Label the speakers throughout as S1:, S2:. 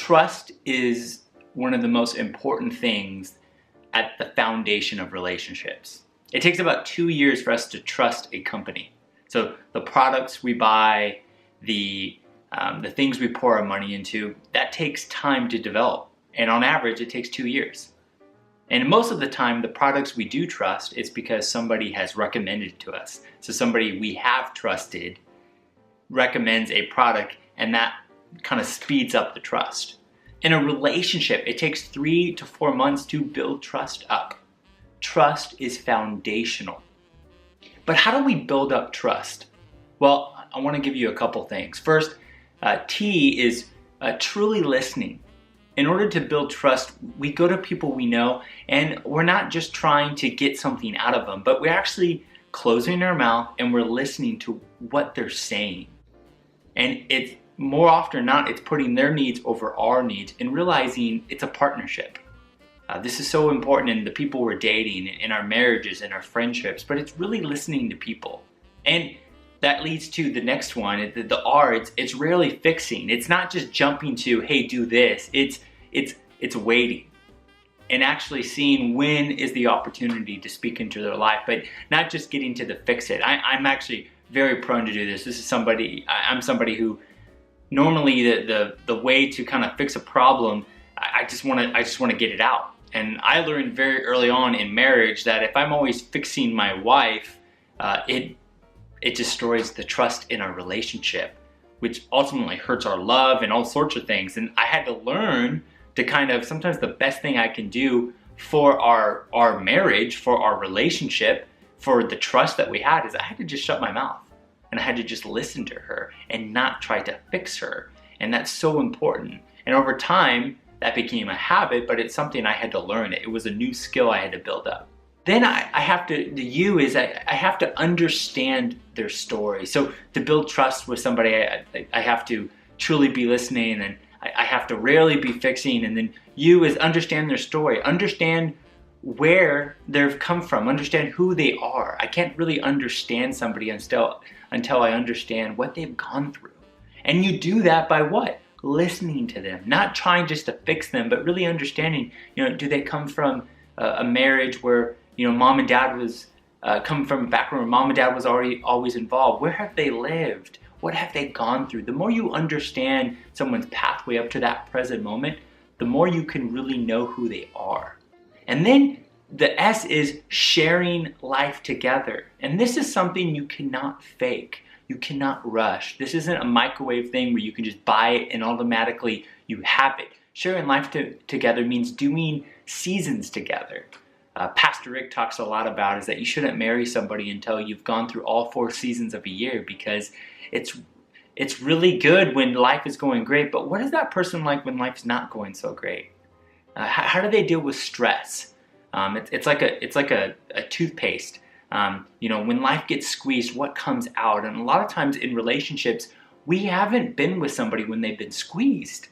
S1: Trust is one of the most important things at the foundation of relationships. It takes about 2 years for us to trust a company. So the products we buy, the things we pour our money into, that takes time to develop. And on average, it takes 2 years. And most of the time, the products we do trust is because somebody has recommended it to us. So somebody we have trusted recommends a product, and that kind of speeds up the trust. In a relationship, it takes 3 to 4 months to build trust up. Trust is foundational. But how do we build up trust? Well, I want to give you a couple things. First, T is truly listening. In order to build trust, we go to people we know, and we're not just trying to get something out of them, but we're actually closing our mouth and we're listening to what they're saying. And it's more often than not, it's putting their needs over our needs and realizing it's a partnership. This is so important in the people we're dating, in our marriages, in our friendships, but it's really listening to people. And that leads to the next one, the R, it's rarely fixing. It's not just jumping to, hey, do this. It's waiting and actually seeing when is the opportunity to speak into their life, but not just getting to the fix it. I'm actually very prone to do this. I'm somebody who normally the way to kind of fix a problem, I just want to get it out. And I learned very early on in marriage that if I'm always fixing my wife, it destroys the trust in our relationship, which ultimately hurts our love and all sorts of things. And I had to learn to kind of, sometimes the best thing I can do for our marriage, for our relationship, for the trust that we had, is I had to just shut my mouth. And I had to just listen to her and not try to fix her. And that's so important. And over time, that became a habit, but it's something I had to learn. It was a new skill I had to build up. Then I have to, the U is I have to understand their story. So to build trust with somebody, I have to truly be listening, and I have to rarely be fixing. And then U is understand their story, understand where they've come from, understand who they are. I can't really understand somebody until I understand what they've gone through. And you do that by what? Listening to them, not trying just to fix them, but really understanding, do they come from a marriage where, mom and dad was, come from a background where mom and dad was always involved? Where have they lived? What have they gone through? The more you understand someone's pathway up to that present moment, the more you can really know who they are. And then the S is sharing life together. And this is something you cannot fake. You cannot rush. This isn't a microwave thing where you can just buy it and automatically you have it. Sharing life together means doing seasons together. Pastor Rick talks a lot about is that you shouldn't marry somebody until you've gone through all 4 seasons of a year, because it's really good when life is going great, but what is that person like when life's not going so great? How do they deal with stress? It's like a toothpaste. When life gets squeezed, what comes out? And a lot of times in relationships, we haven't been with somebody when they've been squeezed.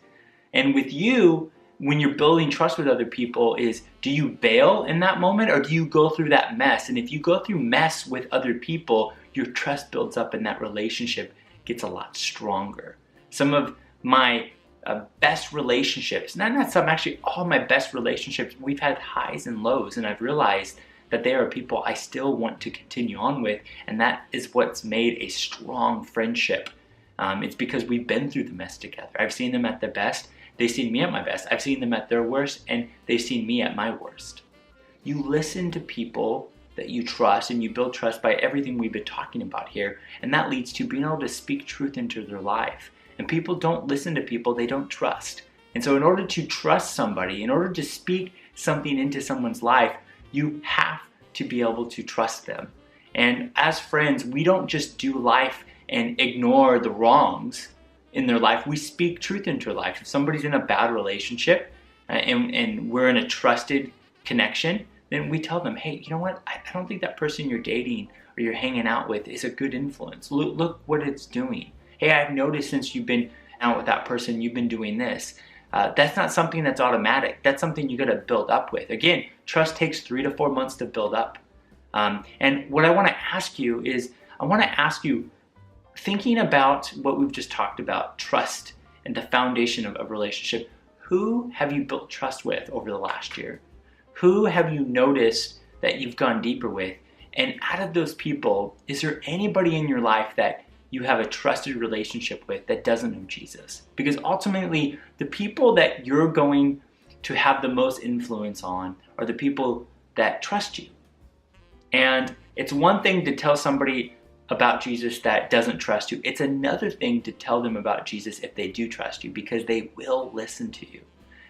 S1: And with you, when you're building trust with other people, do you bail in that moment, or do you go through that mess? And if you go through mess with other people, your trust builds up and that relationship gets a lot stronger. Some of my best relationships, not some, actually all my best relationships, we've had highs and lows, and I've realized that they are people I still want to continue on with, and that is what's made a strong friendship. It's because we've been through the mess together. I've seen them at their best, they've seen me at my best. I've seen them at their worst, and they've seen me at my worst. You listen to people that you trust, and you build trust by everything we've been talking about here, and that leads to being able to speak truth into their life. And people don't listen to people they don't trust. And so in order to trust somebody, in order to speak something into someone's life, you have to be able to trust them. And as friends, we don't just do life and ignore the wrongs in their life. We speak truth into their life. If somebody's in a bad relationship and we're in a trusted connection, then we tell them, hey, you know what? I don't think that person you're dating or you're hanging out with is a good influence. Look what it's doing. Hey, I've noticed since you've been out with that person, you've been doing this. That's not something that's automatic. That's something you got to build up with. Again, trust takes 3 to 4 months to build up. And what I want to ask you is, thinking about what we've just talked about, trust and the foundation of a relationship, who have you built trust with over the last year? Who have you noticed that you've gone deeper with? And out of those people, is there anybody in your life that you have a trusted relationship with that doesn't know Jesus? Because ultimately, the people that you're going to have the most influence on are the people that trust you. And it's one thing to tell somebody about Jesus that doesn't trust you. It's another thing to tell them about Jesus if they do trust you, because they will listen to you.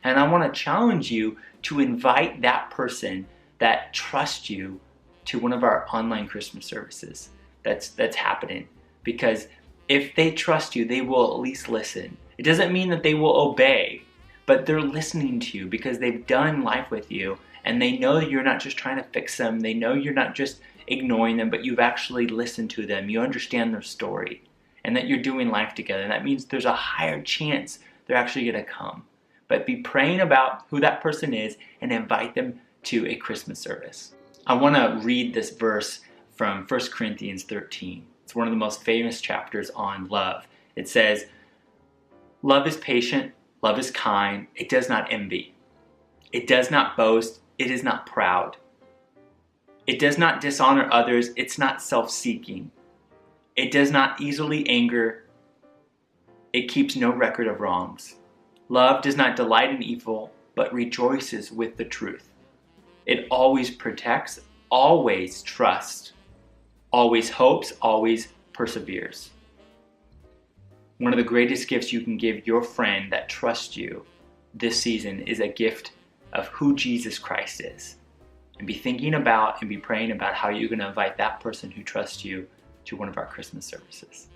S1: And I want to challenge you to invite that person that trusts you to one of our online Christmas services that's happening. Because if they trust you, they will at least listen. It doesn't mean that they will obey, but they're listening to you because they've done life with you, and they know that you're not just trying to fix them. They know you're not just ignoring them, but you've actually listened to them. You understand their story, and that you're doing life together. And that means there's a higher chance they're actually going to come. But be praying about who that person is and invite them to a Christmas service. I want to read this verse from 1 Corinthians 13. It's one of the most famous chapters on love. It says, "Love is patient, love is kind, it does not envy. It does not boast, it is not proud. It does not dishonor others, it's not self-seeking. It does not easily anger, it keeps no record of wrongs. Love does not delight in evil, but rejoices with the truth. It always protects, always trusts, always hopes, always perseveres." One of the greatest gifts you can give your friend that trusts you this season is a gift of who Jesus Christ is. And be thinking about and be praying about how you're going to invite that person who trusts you to one of our Christmas services.